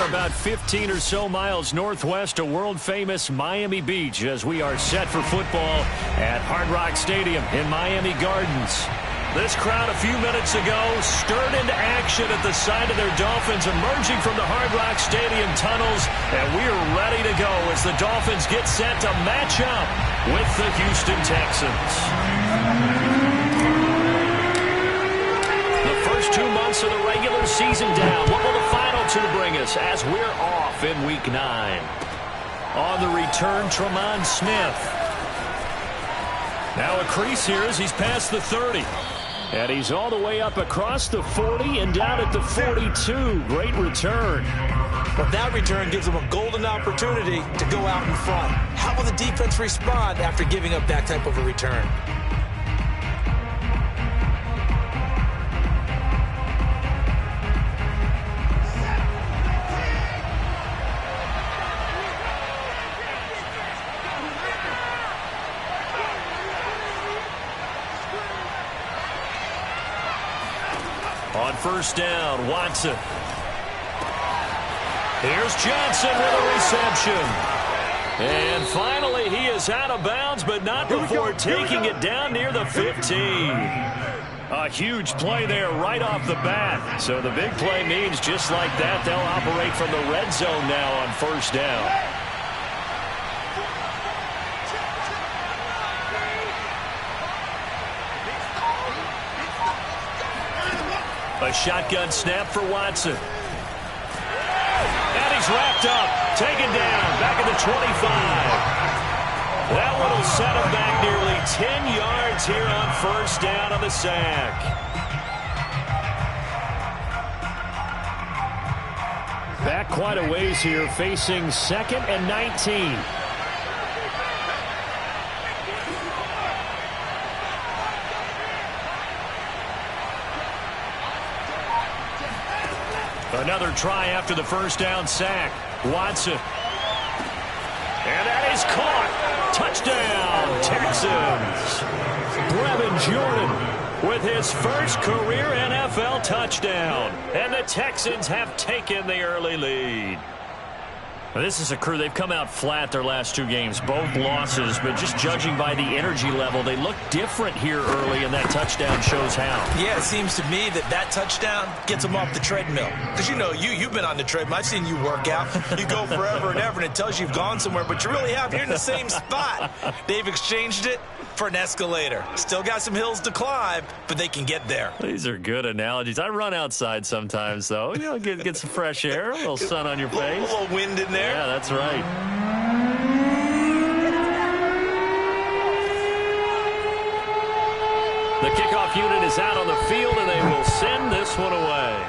about 15 or so miles northwest of world-famous Miami Beach as we are set for football at Hard Rock Stadium in Miami Gardens. This crowd a few minutes ago stirred into action at the sight of their Dolphins emerging from the Hard Rock Stadium tunnels, and we are ready to go as the Dolphins get set to match up with the Houston Texans. The first 2 months of the regular season down. What will the final 2 bring us as we're off in Week 9? On the return, Tremont Smith. Now a crease here as he's past the 30. And he's all the way up across the 40 and down at the 42. Great return. But that return gives them a golden opportunity to go out in front. How will the defense respond after giving up that type of a return? On first down, Watson. Here's Johnson with a reception. And finally, he is out of bounds, but not before taking it down near the 15. A huge play there right off the bat. So the big play means just like that, they'll operate from the red zone now on first down. A shotgun snap for Watson. And he's wrapped up. Taken down. Back at the 25. That one will set him back nearly 10 yards here on first down on the sack. Back quite a ways here, facing 2nd and 19. Another try after the first down sack. Watson. And that is caught. Touchdown, Texans. Brevin Jordan with his first career NFL touchdown. And the Texans have taken the early lead. Now, this is a crew. They've come out flat their last 2 games, both losses, but just judging by the energy level, they look different here early, and that touchdown shows how. Yeah, it seems to me that touchdown gets them off the treadmill. Because, you know, you've been on the treadmill. I've seen you work out. You go forever and ever, and it tells you you've gone somewhere, but you really have. You're in the same spot. They've exchanged it for an escalator. Still got some hills to climb, but they can get there. These are good analogies. I run outside sometimes, though. You know, get some fresh air, a little sun on your face. A little wind in there. Yeah, that's right. The kickoff unit is out on the field, and they will send this one away.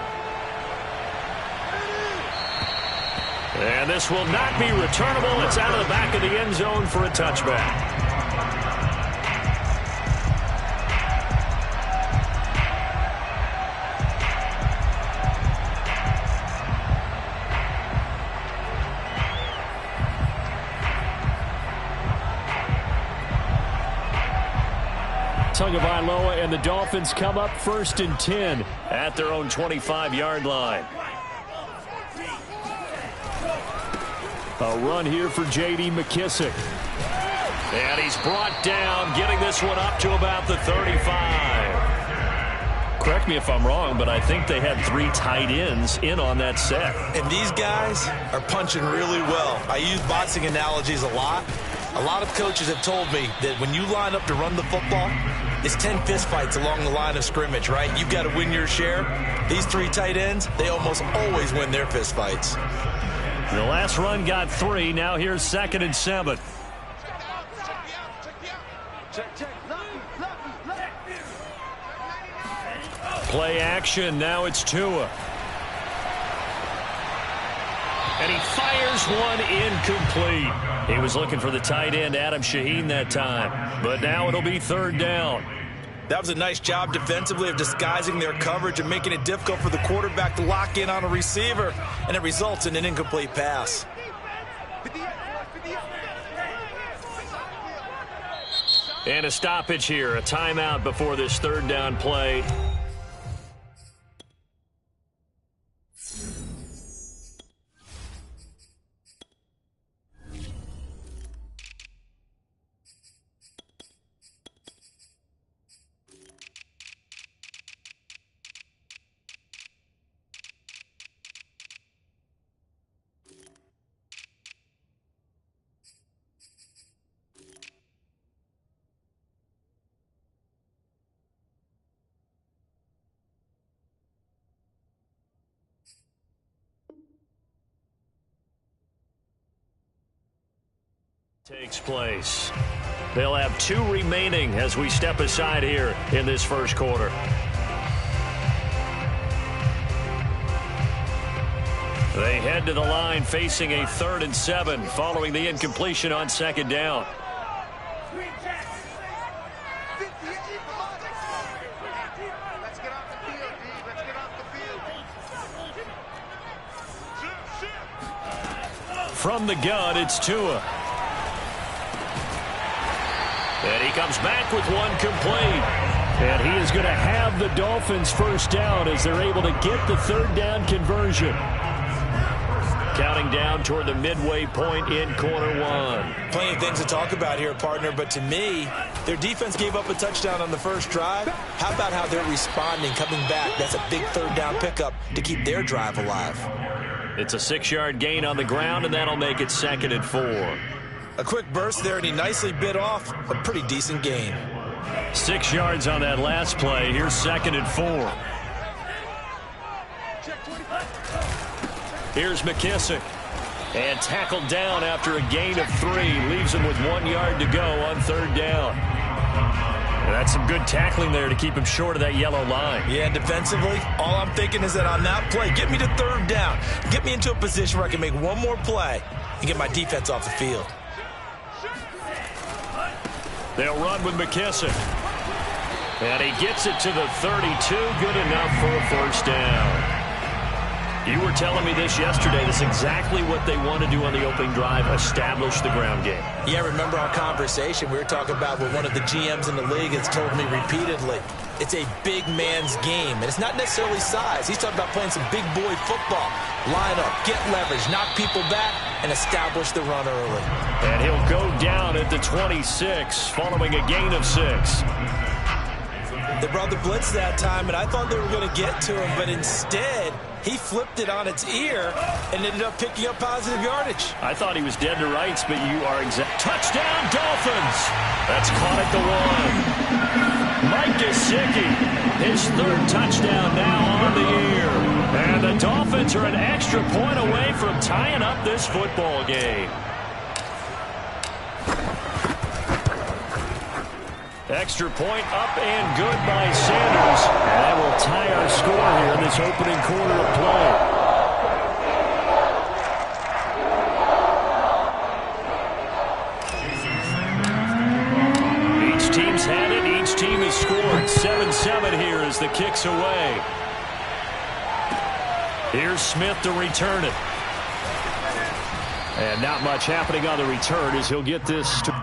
And this will not be returnable. It's out of the back of the end zone for a touchback. Tagovailoa and the Dolphins come up 1st and 10 at their own 25-yard line. A run here for J.D. McKissick. And he's brought down, getting this one up to about the 35. Correct me if I'm wrong, but I think they had 3 tight ends in on that set. And these guys are punching really well. I use boxing analogies a lot. A lot of coaches have told me that when you line up to run the football, it's 10 fistfights along the line of scrimmage, right? You've got to win your share. These 3 tight ends, they almost always win their fistfights. The last run got 3. Now here's 2nd and 7. Play action. Now it's Tua. And he fires one incomplete. He was looking for the tight end, Adam Shaheen, that time. But now it'll be 3rd down. That was a nice job defensively of disguising their coverage and making it difficult for the quarterback to lock in on a receiver. And it results in an incomplete pass. And a stoppage here, a timeout before this 3rd down play. Takes place. They'll have 2 remaining as we step aside here in this first quarter. They head to the line facing a 3rd and 7 following the incompletion on 2nd down. From the gun, it's Tua. And he comes back with one complete. And he is going to have the Dolphins first down as they're able to get the 3rd down conversion. Counting down toward the midway point in quarter 1. Plenty of things to talk about here, partner, but to me, their defense gave up a touchdown on the first drive. How about how they're responding, coming back? That's a big 3rd down pickup to keep their drive alive. It's a 6-yard gain on the ground, and that'll make it 2nd and 4. A quick burst there, and he nicely bit off a pretty decent gain. 6 yards on that last play. Here's 2nd and 4. Here's McKissick. And tackled down after a gain of 3. Leaves him with 1 yard to go on 3rd down. And that's some good tackling there to keep him short of that yellow line. Yeah, and defensively, all I'm thinking is that on that play, get me to 3rd down. Get me into a position where I can make one more play and get my defense off the field. They'll run with McKissick. And he gets it to the 32. Good enough for a first down. You were telling me this yesterday. That's exactly what they want to do on the opening drive, establish the ground game. Yeah, remember our conversation. We were talking about what one of the GMs in the league has told me repeatedly. It's a big man's game, and it's not necessarily size. He's talking about playing some big boy football. Line up, get leverage, knock people back, and establish the run early. And he'll go down at the 26 following a gain of 6. They brought the blitz that time, and I thought they were going to get to him, but instead, he flipped it on its ear and ended up picking up positive yardage. I thought he was dead to rights, but you are exact. Touchdown, Dolphins! That's caught at the 1. Mike Gesicki, his 3rd touchdown now on the year. And the Dolphins are an extra point away from tying up this football game. Extra point up and good by Sanders. And that will tie our score here in this opening quarter of play. Each team's had it. Each team has scored. 7-7 here as the kick's away. Here's Smith to return it. And not much happening on the return as he'll get this to...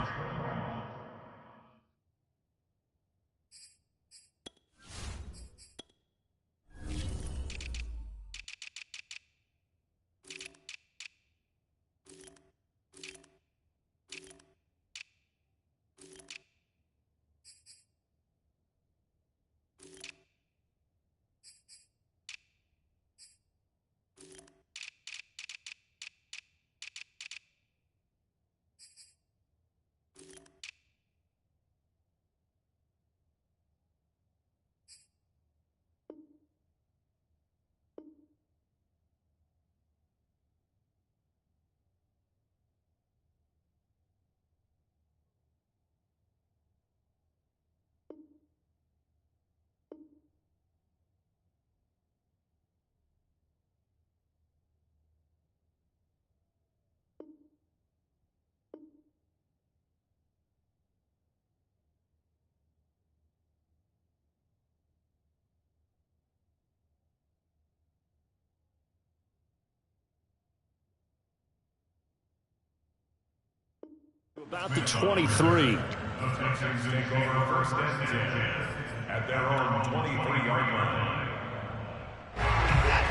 About the 23. The Texans take over 1st and 10 at their own 23-yard line.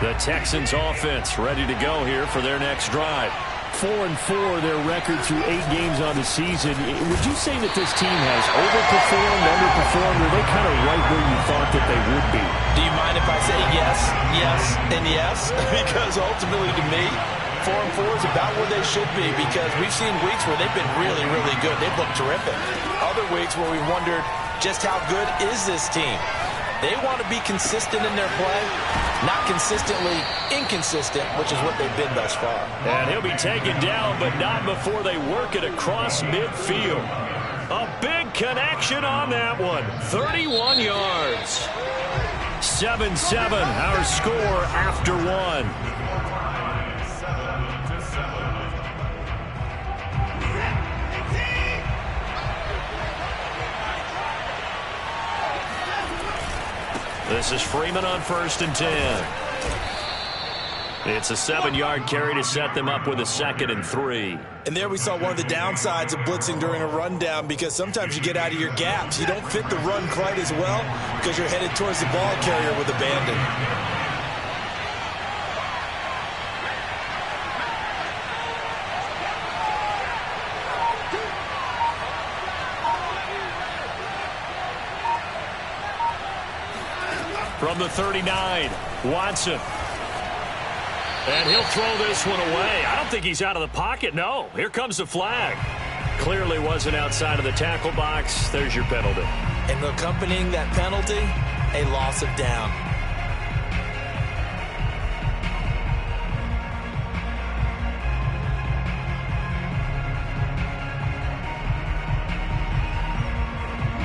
The Texans offense ready to go here for their next drive. 4-4 their record through 8 games on the season. Would you say that this team has overperformed, underperformed, or are they kind of right where you thought that they would be? Do you mind if I say yes, yes, and yes? Because ultimately to me, 4-4 is about where they should be, because we've seen weeks where they've been really, really good. They've looked terrific. Other weeks where we wondered just how good is this team. They want to be consistent in their play. Not consistently inconsistent, which is what they've been thus far. And he'll be taken down, but not before they work it across midfield. A big connection on that one. 31 yards. 7-7, our score after one. This is Freeman on 1st and 10. It's a 7-yard carry to set them up with a 2nd and 3. And there we saw one of the downsides of blitzing during a rundown, because sometimes you get out of your gaps. You don't fit the run quite as well because you're headed towards the ball carrier with abandon. From the 39, Watson. And he'll throw this one away. I don't think he's out of the pocket. No, here comes the flag. Clearly wasn't outside of the tackle box. There's your penalty. And accompanying that penalty, a loss of down.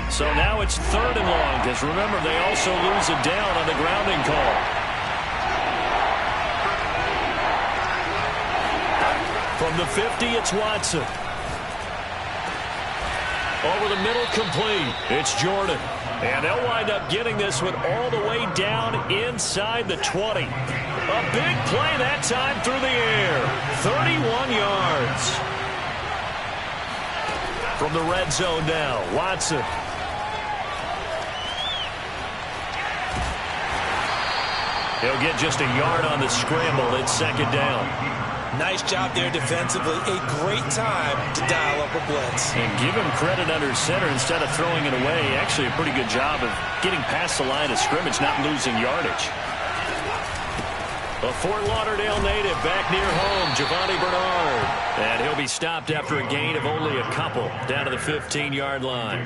So now it's 3rd and long, because remember, they also lose a down on the grounding call. From the 50, it's Watson. Over the middle, complete. It's Jordan. And they'll wind up getting this one all the way down inside the 20. A big play that time through the air. 31 yards. From the red zone now, Watson. He'll get just a yard on the scramble. It's 2nd down. Nice job there defensively. A great time to dial up a blitz. And give him credit under center instead of throwing it away. Actually, a pretty good job of getting past the line of scrimmage, not losing yardage. A Fort Lauderdale native back near home, Giovanni Bernard. And he'll be stopped after a gain of only a couple down to the 15-yard line.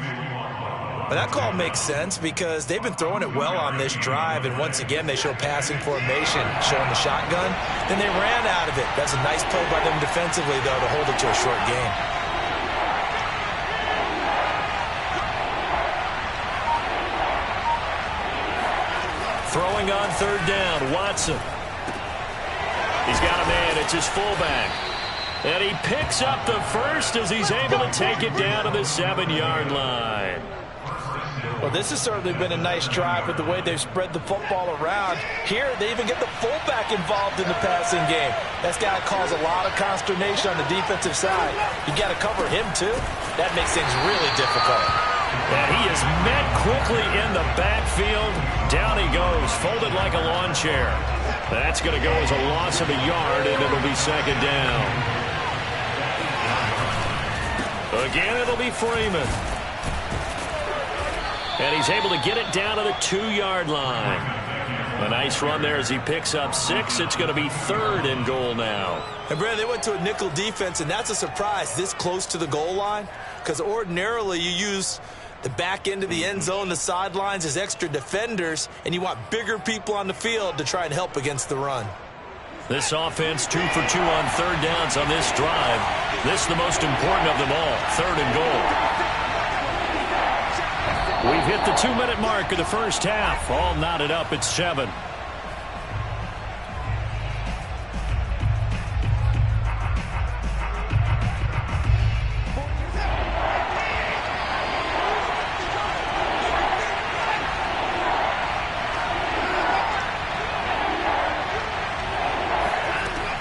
But that call makes sense because they've been throwing it well on this drive, and once again they show passing formation, showing the shotgun. Then they ran out of it. That's a nice play by them defensively, though, to hold it to a short gain. Throwing on 3rd down, Watson. He's got a man. It's his fullback. And he picks up the first as he's able to take it down to the 7-yard line. Well, this has certainly been a nice drive with the way they've spread the football around. Here, they even get the fullback involved in the passing game. That's got to cause a lot of consternation on the defensive side. You've got to cover him, too. That makes things really difficult. And he is met quickly in the backfield. Down he goes, folded like a lawn chair. That's going to go as a loss of a yard, and it'll be 2nd down. Again, it'll be Freeman. And he's able to get it down to the 2-yard line. A nice run there as he picks up 6. It's going to be 3rd and goal now. And, Brad, they went to a nickel defense, and that's a surprise this close to the goal line, because ordinarily you use the back end of the end zone, the sidelines as extra defenders, and you want bigger people on the field to try and help against the run. This offense 2 for 2 on 3rd downs on this drive. This is the most important of them all, 3rd and goal. We've hit the 2-minute mark of the first half. All knotted up at 7.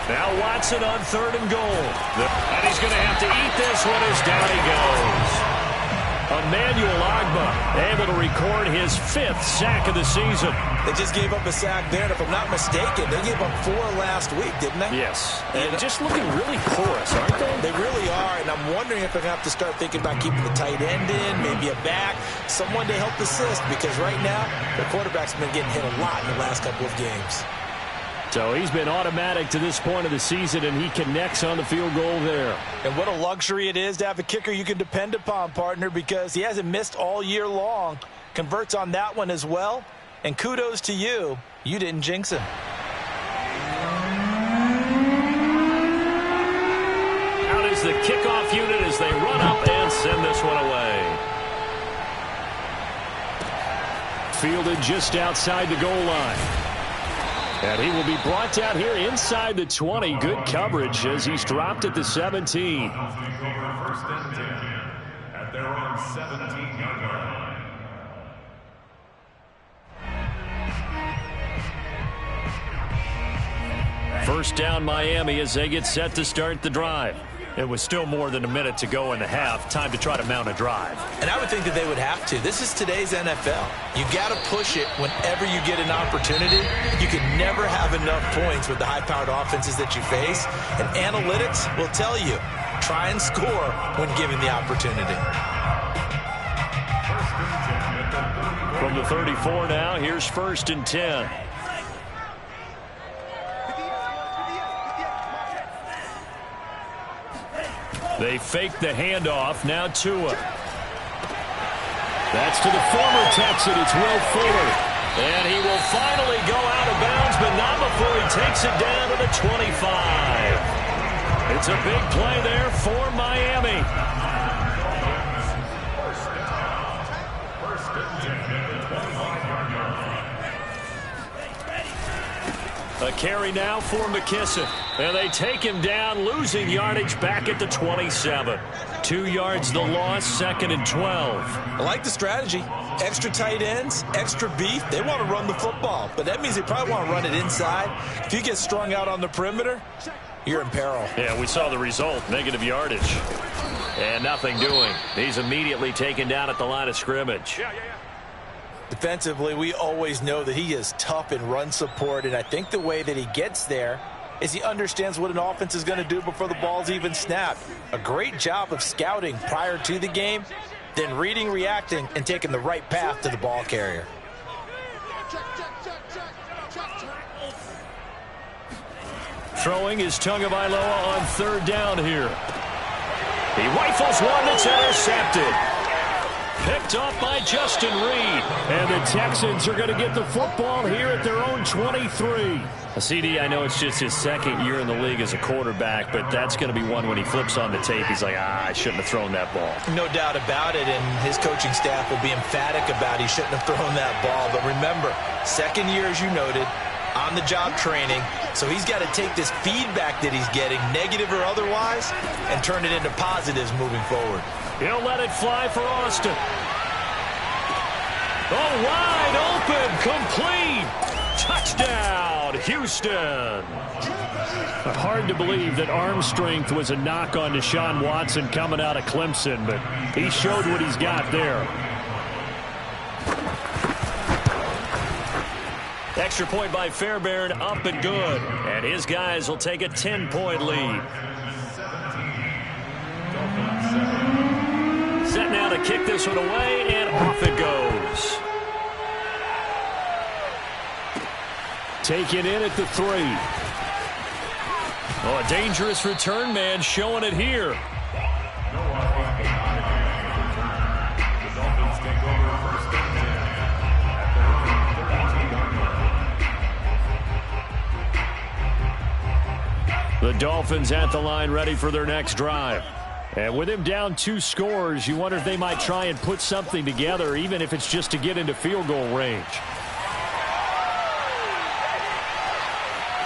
Now Watson on 3rd and goal. And he's going to have to eat this one as down he goes. Emmanuel Ogbah able to record his 5th sack of the season. They just gave up a sack there, and if I'm not mistaken, they gave up 4 last week, didn't they? Yes. And just looking really porous, aren't they? They really are, and I'm wondering if they're going to have to start thinking about keeping the tight end in, maybe a back, someone to help assist, because right now, the quarterback's been getting hit a lot in the last couple of games. So he's been automatic to this point of the season, and he connects on the field goal there. And what a luxury it is to have a kicker you can depend upon, partner, because he hasn't missed all year long. Converts on that one as well. And kudos to you. You didn't jinx him. Out is the kickoff unit as they run up and send this one away. Fielded just outside the goal line. And he will be brought down here inside the 20. Good coverage as he's dropped at the 17. First and 10 at their own 17-yard line. First down Miami as they get set to start the drive. It was still more than a minute to go in the half. Time to try to mount a drive. And I would think that they would have to. This is today's NFL. You got to push it whenever you get an opportunity. You can never have enough points with the high-powered offenses that you face. And analytics will tell you, try and score when given the opportunity. From the 34 now, here's 1st and 10. They fake the handoff. Now Tua. That's to the former Texan. It's Will Fuller. And he will finally go out of bounds, but not before he takes it down to the 25. It's a big play there for Miami. A carry now for McKissick. And they take him down, losing yardage back at the 27. 2 yards the loss, 2nd and 12. I like the strategy. Extra tight ends, extra beef. They want to run the football, but that means they probably want to run it inside. If you get strung out on the perimeter, you're in peril. Yeah, we saw the result, negative yardage. And nothing doing. He's immediately taken down at the line of scrimmage. Defensively, we always know that he is tough in run support, and I think the way that he gets there is he understands what an offense is going to do before the ball's even snapped. A great job of scouting prior to the game, then reading, reacting, and taking the right path to the ball carrier. Throwing is Tagovailoa on 3rd down here. He rifles one that's intercepted. Picked off by Justin Reed. And the Texans are going to get the football here at their own 23. CD, I know it's just his 2nd year in the league as a quarterback, but that's going to be one when he flips on the tape. He's like, I shouldn't have thrown that ball. No doubt about it, and his coaching staff will be emphatic about he shouldn't have thrown that ball. But remember, 2nd year, as you noted, on-the-job training. So he's got to take this feedback that he's getting, negative or otherwise, and turn it into positives moving forward. He'll let it fly for Austin. Oh, wide open, complete. Touchdown, Houston. Hard to believe that arm strength was a knock on Deshaun Watson coming out of Clemson, but he showed what he's got there. Extra point by Fairbairn, up and good. And his guys will take a 10-point lead. Set now to kick this one away, and off it goes. Taken in at the 3. Oh, a dangerous return man showing it here. The Dolphins take over 1st and 10 at their own 13-yard line. The Dolphins at the line ready for their next drive. And with him down 2 scores, you wonder if they might try and put something together, even if it's just to get into field goal range.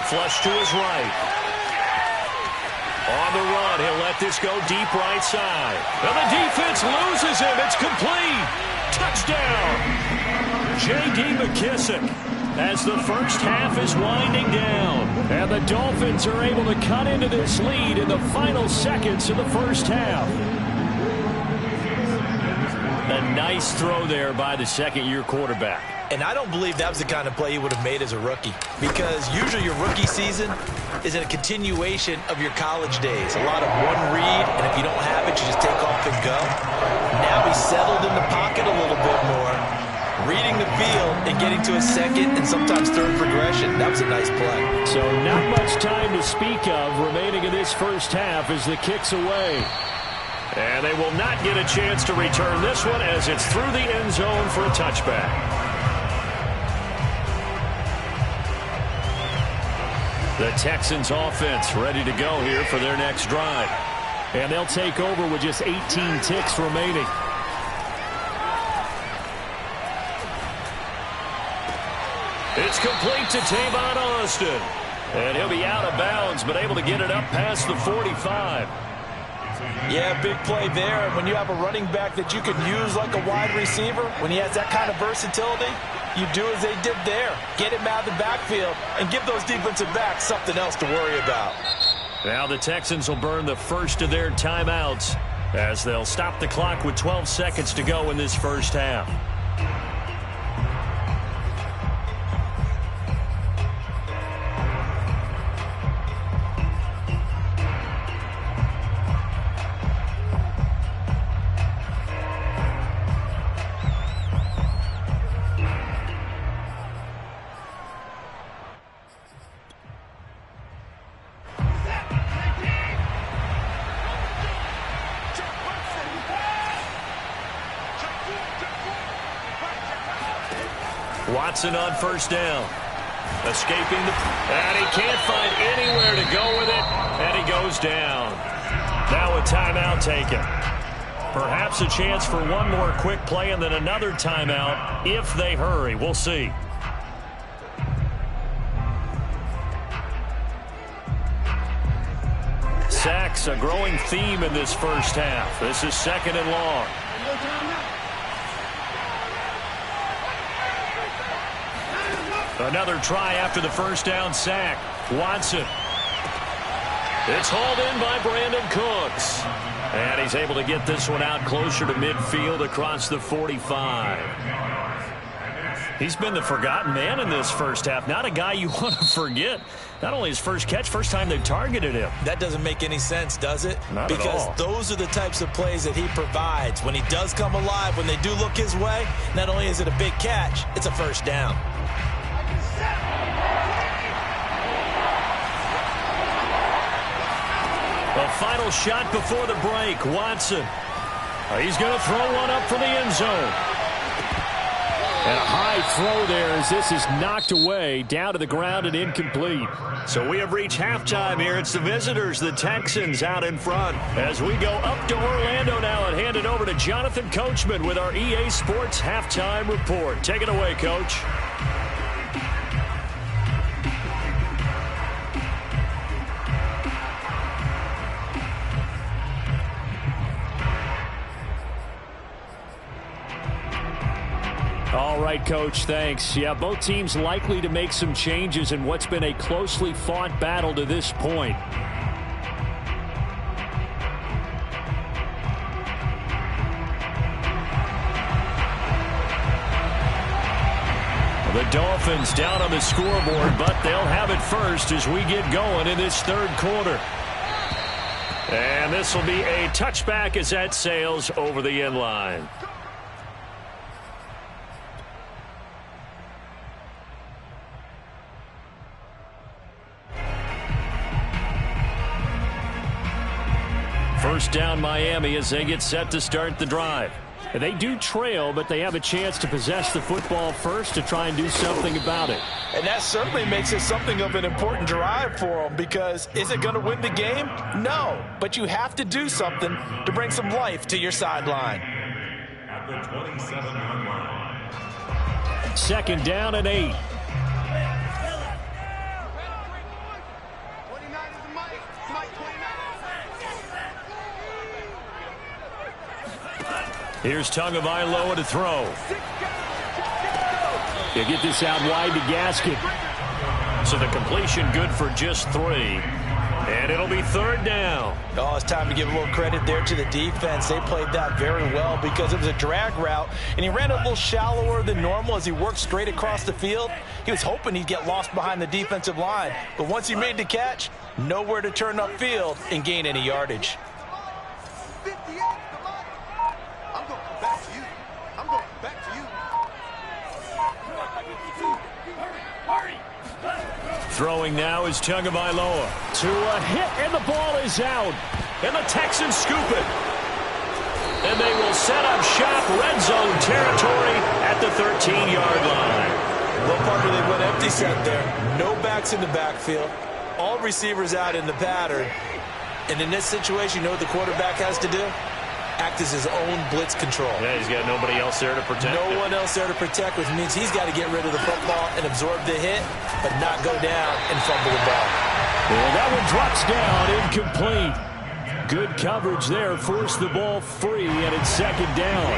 Flush to his right. On the run, he'll let this go deep right side. And the defense loses him. It's complete. Touchdown. J.D. McKissick as the first half is winding down. And the Dolphins are able to cut into this lead in the final seconds of the first half. A nice throw there by the 2nd-year quarterback. And I don't believe that was the kind of play he would have made as a rookie, because usually your rookie season is a continuation of your college days. A lot of one read, and if you don't have it, you just take off and go. Now he's settled in the pocket a little bit more, reading the field and getting to a 2nd and sometimes 3rd progression. That was a nice play. So not much time to speak of remaining in this first half as the kick's away. And they will not get a chance to return this one as it's through the end zone for a touchback. The Texans offense ready to go here for their next drive. And they'll take over with just 18 ticks remaining. It's complete to Tavon Austin. And he'll be out of bounds, but able to get it up past the 45. Yeah, big play there. And when you have a running back that you can use like a wide receiver, when he has that kind of versatility, you do as they did there. Get him out of the backfield and give those defensive backs something else to worry about. Now the Texans will burn the first of their timeouts as they'll stop the clock with 12 seconds to go in this first half. Watson on first down. Escaping the... And he can't find anywhere to go with it. And he goes down. Now a timeout taken. Perhaps a chance for one more quick play and then another timeout if they hurry. We'll see. Sacks, a growing theme in this first half. This is 2nd and long. Another try after the first down sack. Watson. It's hauled in by Brandon Cooks. And he's able to get this one out closer to midfield across the 45. He's been the forgotten man in this first half. Not a guy you want to forget. Not only his first catch, first time they targeted him. That doesn't make any sense, does it? Not at all. Because those are the types of plays that he provides. When he does come alive, when they do look his way, not only is it a big catch, it's a first down. The final shot before the break. Watson. He's going to throw one up for the end zone. And a high throw there as this is knocked away, down to the ground and incomplete. So we have reached halftime here. It's the visitors, the Texans, out in front. As we go up to Orlando now and hand it over to Jonathan Coachman with our EA Sports Halftime Report. Take it away, Coach. All right, Coach, thanks. Yeah, both teams likely to make some changes in what's been a closely fought battle to this point. The Dolphins down on the scoreboard, but they'll have it first as we get going in this third quarter. And this will be a touchback as that sails over the end line. First down Miami as they get set to start the drive. They do trail, but they have a chance to possess the football first to try and do something about it. And that certainly makes it something of an important drive for them, because is it going to win the game? No, but you have to do something to bring some life to your sideline. At the 27-yard line. 2nd down and 8. Here's Tagovailoa to throw. He'll get this out wide to Gaskin. So the completion good for just 3. And it'll be 3rd down. Oh, it's time to give a little credit there to the defense. They played that very well because it was a drag route, and he ran a little shallower than normal as he worked straight across the field. He was hoping he'd get lost behind the defensive line. But once he made the catch, nowhere to turn upfield and gain any yardage. Throwing now is Tagovailoa to a hit, and the ball is out. And the Texans scoop it. And they will set up shop, red zone territory at the 13-yard line. Well, partner, they went empty set there. No backs in the backfield. all receivers out in the pattern. And in this situation, you know what the quarterback has to do? Act as his own blitz control. Yeah, he's got nobody else there to protect him. No one else there to protect, which means he's got to get rid of the football and absorb the hit, but not go down and fumble the ball. Well, that one drops down, incomplete. Good coverage there, forced the ball free, and it's second down.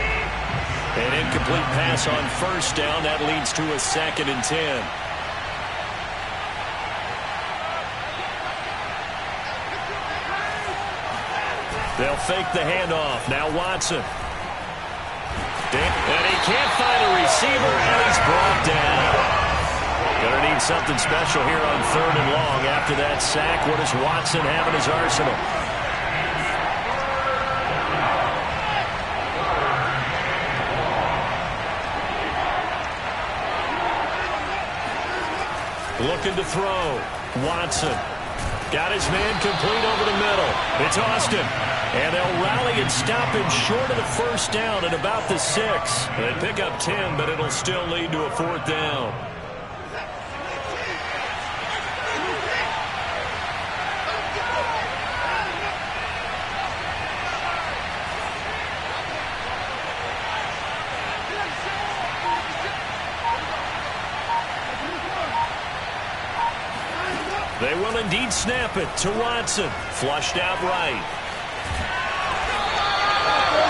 An incomplete pass on first down. That leads to a 2nd and 10. They'll fake the handoff. Now Watson. And he can't find a receiver, and he's brought down. Gonna need something special here on 3rd and long. After that sack, what does Watson have in his arsenal? Looking to throw. Watson. Got his man complete over the middle. It's Austin. And they'll rally and stop him short of the first down at about the 6. They pick up 10, but it'll still lead to a 4th down. They will indeed snap it to Watson. Flushed out right.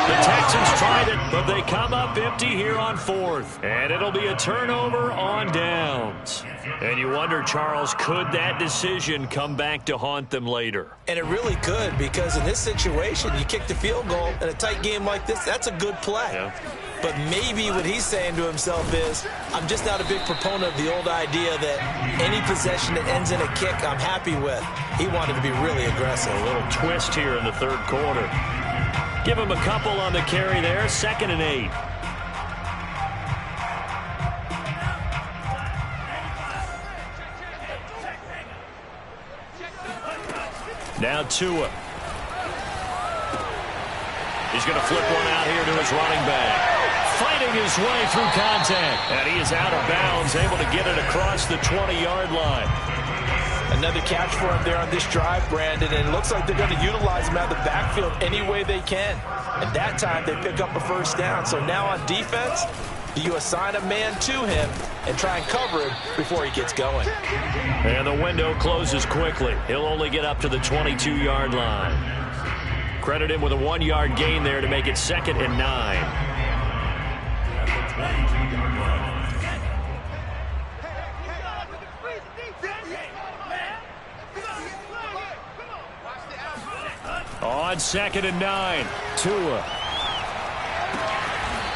The Texans tried it, but they come up empty here on 4th. And it'll be a turnover on downs. And you wonder, Charles, could that decision come back to haunt them later? And it really could, because in this situation, you kick the field goal in a tight game like this, that's a good play. Yeah. But maybe what he's saying to himself is, I'm just not a big proponent of the old idea that any possession that ends in a kick I'm happy with. He wanted to be really aggressive. A little twist here in the 3rd quarter. Give him a couple on the carry there. 2nd and 8. Now Tua. He's going to flip one out here to his running back. Fighting his way through contact. And he is out of bounds, able to get it across the 20-yard line. Another catch for him there on this drive, Brandon, and it looks like they're going to utilize him out of the backfield any way they can. And that time they pick up a first down. So now on defense, you assign a man to him and try and cover him before he gets going. And the window closes quickly. He'll only get up to the 22-yard line. Credit him with a 1-yard gain there to make it 2nd and 9. On 2nd and 9, Tua.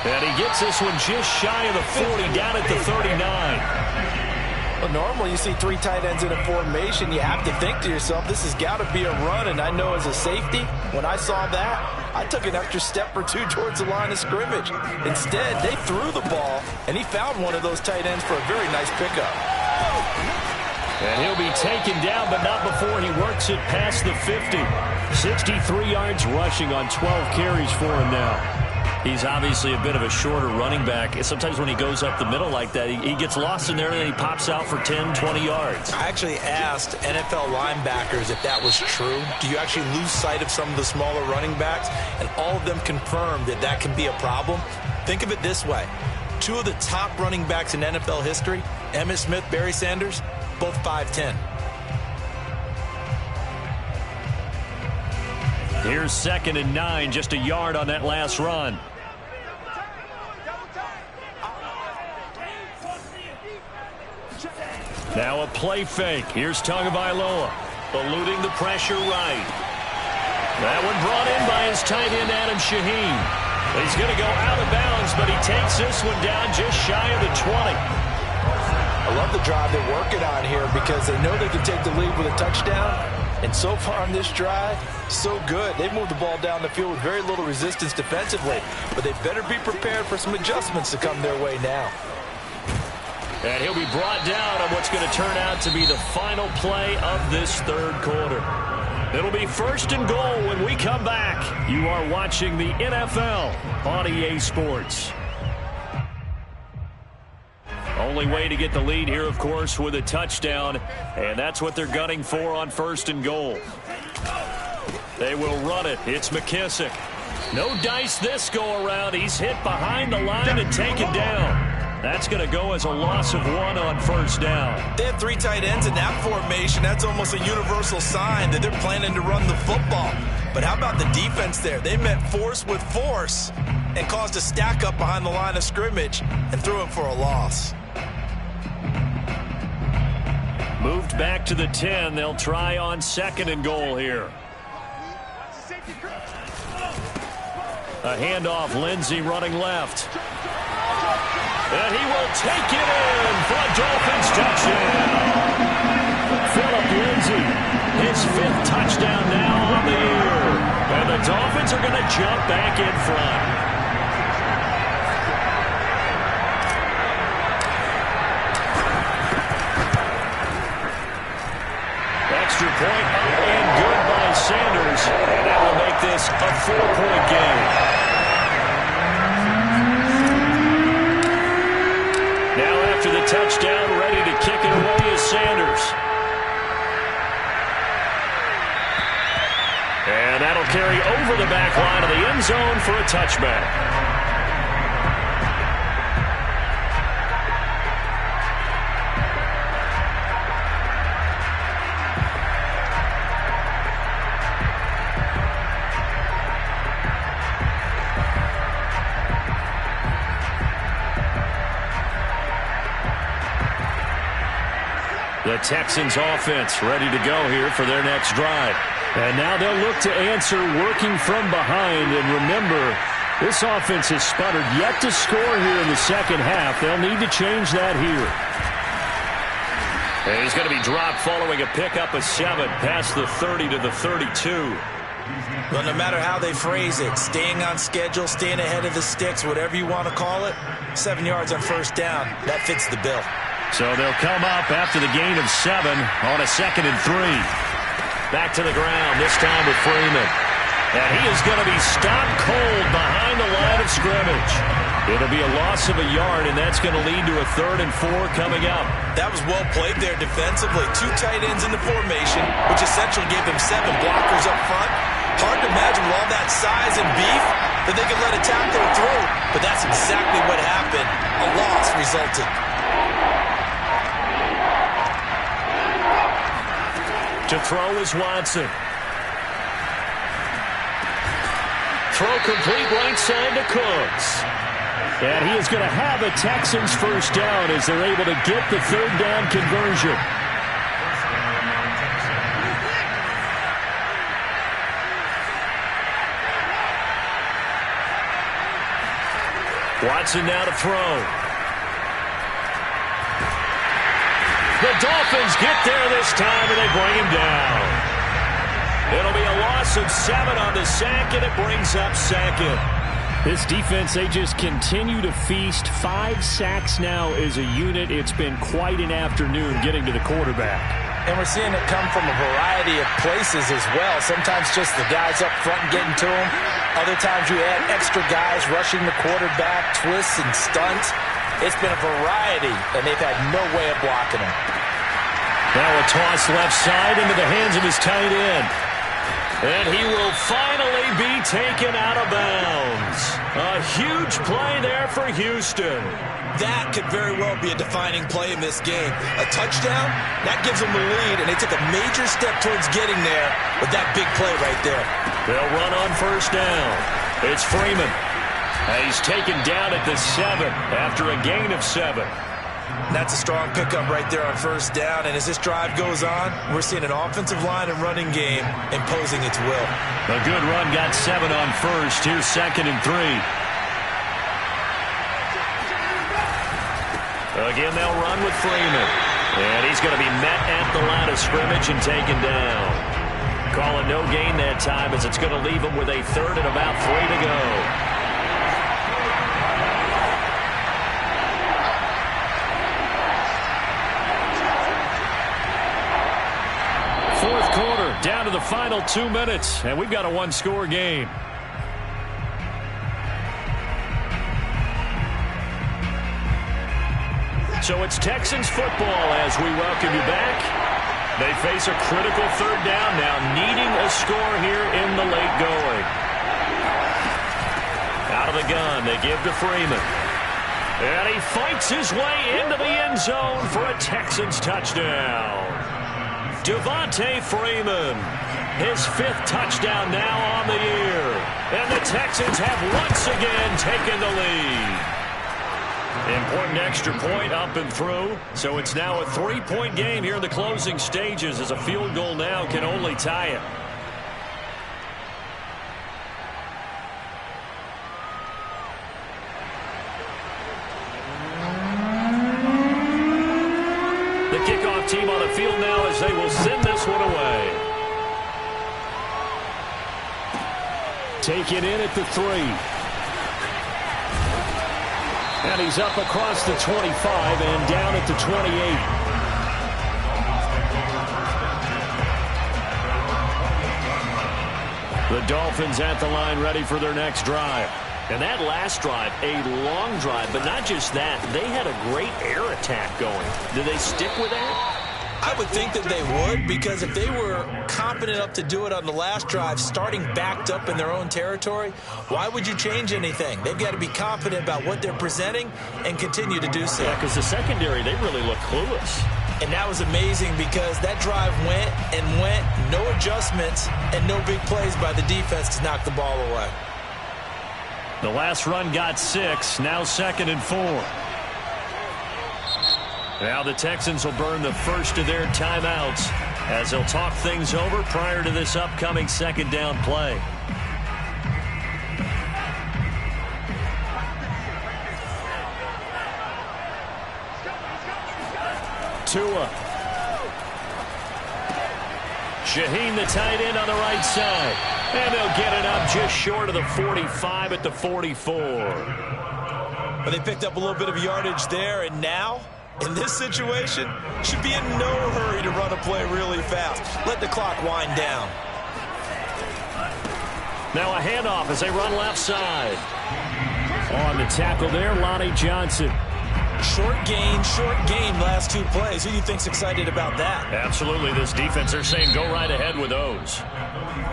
And he gets this one just shy of the 40, down at the 39. Well, normally you see 3 tight ends in a formation. You have to think to yourself, this has got to be a run. And I know as a safety, when I saw that, I took an extra step or 2 towards the line of scrimmage. Instead, they threw the ball, and he found one of those tight ends for a very nice pickup. And he'll be taken down, but not before he works it past the 50. 63 yards rushing on 12 carries for him now. He's obviously a bit of a shorter running back. Sometimes when he goes up the middle like that, he gets lost in there and then he pops out for 10, 20 yards. I actually asked NFL linebackers if that was true. Do you actually lose sight of some of the smaller running backs? And all of them confirmed that that can be a problem. Think of it this way. 2 of the top running backs in NFL history, Emmitt Smith, Barry Sanders, both 5'10". Here's 2nd and 9, just a yard on that last run. Now a play fake. Here's Tagovailoa, eluding the pressure right. That one brought in by his tight end, Adam Shaheen. He's going to go out of bounds, but he takes this one down just shy of the 20. I love the drive they're working on here because they know they can take the lead with a touchdown. And so far on this drive, so good. They've moved the ball down the field with very little resistance defensively. But they better be prepared for some adjustments to come their way now. And he'll be brought down on what's going to turn out to be the final play of this 3rd quarter. It'll be 1st and goal when we come back. You are watching the NFL on EA Sports. Only way to get the lead here, of course, with a touchdown, and that's what they're gunning for on 1st and goal. They will run it. It's McKissick. No dice this go-around. He's hit behind the line and taken down. That's going to go as a loss of 1 on 1st down. They had 3 tight ends in that formation. That's almost a universal sign that they're planning to run the football. But how about the defense there? They met force with force and caused a stack up behind the line of scrimmage and threw him for a loss. Moved back to the 10. They'll try on 2nd and goal here. A handoff, Lindsey running left. And he will take it in for a Dolphins touchdown. Phillip Lindsey, his 5th touchdown now on the year. And the Dolphins are going to jump back in front. Extra point up and good by Sanders. And that will make this a 4-point game. Now after the touchdown, ready to kick it away is Sanders. And that'll carry over the back line of the end zone for a touchback. The Texans offense ready to go here for their next drive. And now they'll look to answer working from behind. And remember, this offense has sputtered yet to score here in the second half. They'll need to change that here. And he's going to be dropped following a pickup of 7 past the 30 to the 32. Well, no matter how they phrase it, staying on schedule, staying ahead of the sticks, whatever you want to call it, 7 yards on 1st down, that fits the bill. So they'll come up after the gain of 7 on a 2nd and 3. Back to the ground, this time with Freeman. And he is going to be stopped cold behind the line of scrimmage. It'll be a loss of a yard, and that's going to lead to a 3rd and 4 coming up. That was well played there defensively. 2 tight ends in the formation, which essentially gave them 7 blockers up front. Hard to imagine with all that size and beef that they could let a tackler through. But that's exactly what happened. A loss resulted. To throw is Watson. Throw complete right side to Cooks. And he is going to have a Texans 1st down as they're able to get the 3rd down conversion. Watson now to throw. The Dolphins get there this time, and they bring him down. It'll be a loss of 7 on the sack, and it brings up 2nd. This defense, they just continue to feast. 5 sacks now as a unit. It's been quite an afternoon getting to the quarterback. And we're seeing it come from a variety of places as well. Sometimes just the guys up front and getting to him. Other times you add extra guys rushing the quarterback, twists and stunts. It's been a variety, and they've had no way of blocking him. Now a toss left side into the hands of his tight end. And he will finally be taken out of bounds. A huge play there for Houston. That could very well be a defining play in this game. A touchdown, that gives them the lead, and they took a major step towards getting there with that big play right there. They'll run on 1st down. It's Freeman. He's taken down at the 7 after a gain of 7. That's a strong pickup right there on 1st down, and as this drive goes on, we're seeing an offensive line and running game imposing its will. A good run got 7 on 1st. Here's 2nd and 3. Again, they'll run with Freeman. And he's going to be met at the line of scrimmage and taken down. Call it no gain that time as it's going to leave him with a 3rd and about 3 to go. Fourth quarter, down to the final 2 minutes, and we've got a 1-score game. So it's Texans football as we welcome you back. They face a critical third down now, needing a score here in the late going. Out of the gun, they give to Freeman. And he fights his way into the end zone for a Texans touchdown. Devontae Freeman, his 5th touchdown now on the year. And the Texans have once again taken the lead. Important extra point up and through. So it's now a 3-point game here in the closing stages as a field goal now can only tie it. The kickoff team on the field now as they will send this one away. Taken in at the 3. And he's up across the 25 and down at the 28. The Dolphins at the line ready for their next drive. And that last drive, a long drive, but not just that. They had a great air attack going. Do they stick with that? I would think that they would, because if they were confident enough to do it on the last drive, starting backed up in their own territory, why would you change anything? They've got to be confident about what they're presenting and continue to do so. Yeah, because the secondary, they really look clueless. And that was amazing because that drive went and went, no adjustments, and no big plays by the defense to knock the ball away. The last run got 6, now 2nd and 4. Now the Texans will burn the first of their timeouts as they'll talk things over prior to this upcoming 2nd down play. Tua. Shaheen, the tight end, on the right side. And they'll get it up just short of the 45 at the 44. But they picked up a little bit of yardage there, and now, in this situation, should be in no hurry to run a play really fast. Let the clock wind down. Now a handoff as they run left side. On the tackle there, Lonnie Johnson. Short gain last 2 plays. Who do you think's excited about that? Absolutely. This defense, they're saying go right ahead with those.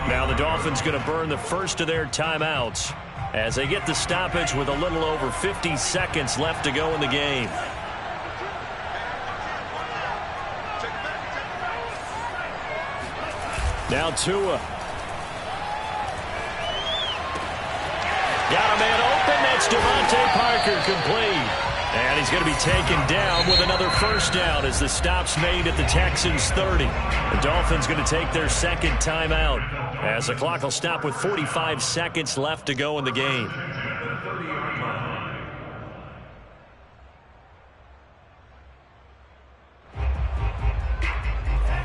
Now the Dolphins going to burn the first of their timeouts as they get the stoppage with a little over 50 seconds left to go in the game. Now Tua. Got a man open. That's Devontae Parker, complete. And he's going to be taken down with another first down as the stop's made at the Texans 30. The Dolphins going to take their 2nd timeout as the clock will stop with 45 seconds left to go in the game.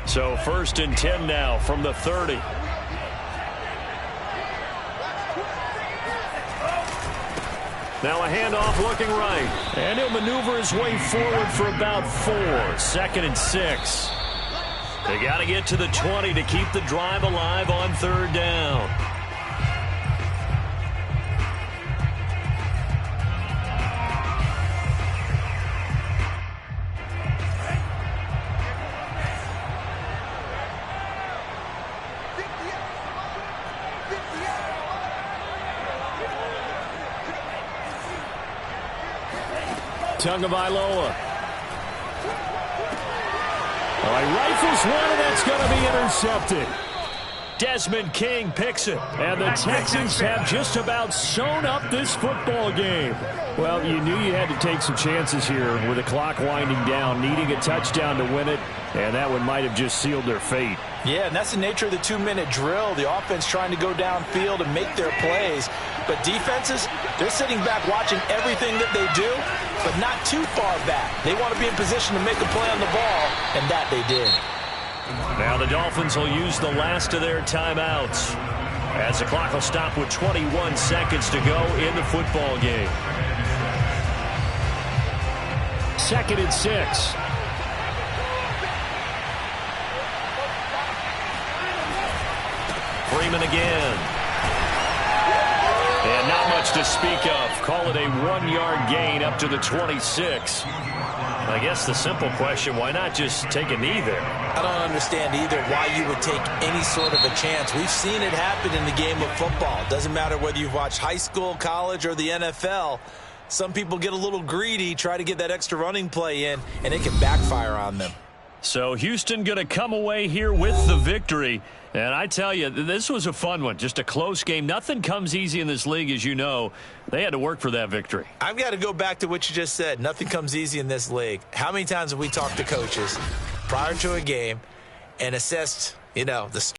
So 1st and 10 now from the 30. Now a handoff looking right. And he'll maneuver his way forward for about 4. 2nd and 6. They got to get to the 20 to keep the drive alive on 3rd down. Tagovailoa. All right, rifles one, and that's going to be intercepted. Desmond King picks it. And the Texans have just about sewn up this football game. Well, you knew you had to take some chances here with the clock winding down, needing a touchdown to win it, and that one might have just sealed their fate. Yeah, and that's the nature of the 2-minute drill. The offense trying to go downfield and make their plays. But defenses, they're sitting back watching everything that they do, but not too far back. They want to be in position to make a play on the ball, and that they did. Now the Dolphins will use the last of their timeouts as the clock will stop with 21 seconds to go in the football game. 2nd and 6. Freeman again. And not much to speak of. Call it a 1-yard gain up to the 26. I guess the simple question, why not just take a knee there? I don't understand either why you would take any sort of a chance. We've seen it happen in the game of football. Doesn't matter whether you've watched high school, college, or the NFL. Some people get a little greedy, try to get that extra running play in, and it can backfire on them. So Houston going to come away here with the victory. And I tell you, this was a fun one. Just a close game. Nothing comes easy in this league, as you know. They had to work for that victory. I've got to go back to what you just said. Nothing comes easy in this league. How many times have we talked to coaches prior to a game and assessed, the